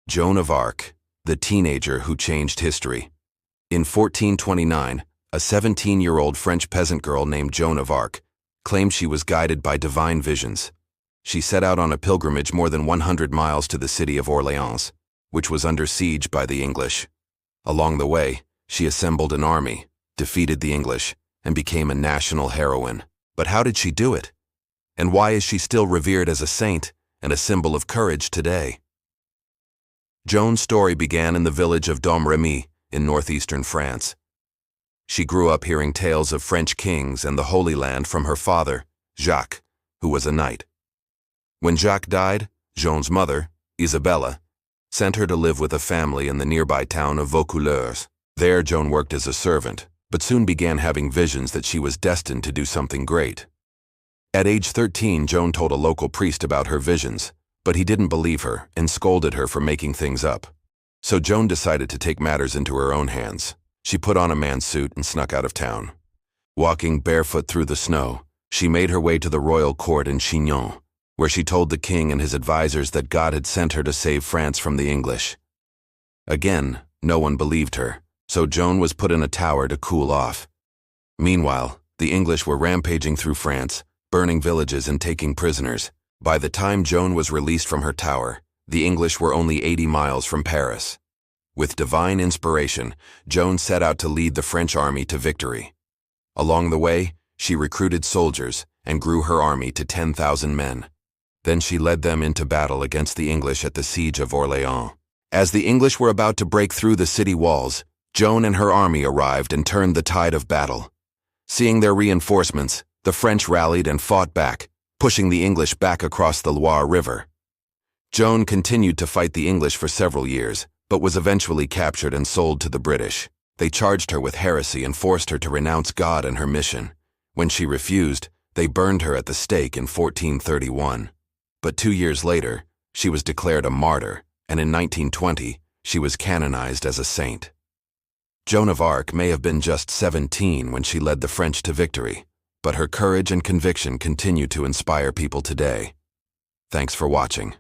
Joan of Arc, the teenager who changed history. In 1429, a 17-year-old French peasant girl named Joan of Arc claimed she was guided by divine visions. She set out on a pilgrimage more than 100 miles to the city of Orleans, which was under siege by the English. Along the way, she assembled an army, defeated the English, and became a national heroine. But how did she do it? And why is she still revered as a saint and a symbol of courage today? Joan's story began in the village of Domremy in northeastern France. She grew up hearing tales of French kings and the Holy Land from her father, Jacques, who was a knight. When Jacques died, Joan's mother, Isabella, sent her to live with a family in the nearby town of Vaucouleurs. There, Joan worked as a servant, but soon began having visions that she was destined to do something great. At age 13, Joan told a local priest about her visions, but he didn't believe her and scolded her for making things up. So Joan decided to take matters into her own hands. She put on a man's suit and snuck out of town. Walking barefoot through the snow, she made her way to the royal court in Chinon, where she told the king and his advisors that God had sent her to save France from the English. Again, no one believed her, so Joan was put in a tower to cool off. Meanwhile, the English were rampaging through France, burning villages and taking prisoners. By the time Joan was released from her tower, the English were only 80 miles from Paris. With divine inspiration, Joan set out to lead the French army to victory. Along the way, she recruited soldiers and grew her army to 10,000 men. Then she led them into battle against the English at the siege of Orleans. As the English were about to break through the city walls, Joan and her army arrived and turned the tide of battle. Seeing their reinforcements, the French rallied and fought back, pushing the English back across the Loire River. Joan continued to fight the English for several years, but was eventually captured and sold to the British. They charged her with heresy and forced her to renounce God and her mission. When she refused, they burned her at the stake in 1431. But 2 years later, she was declared a martyr, and in 1920, she was canonized as a saint. Joan of Arc may have been just 17 when she led the French to victory, but her courage and conviction continue to inspire people today. Thanks for watching.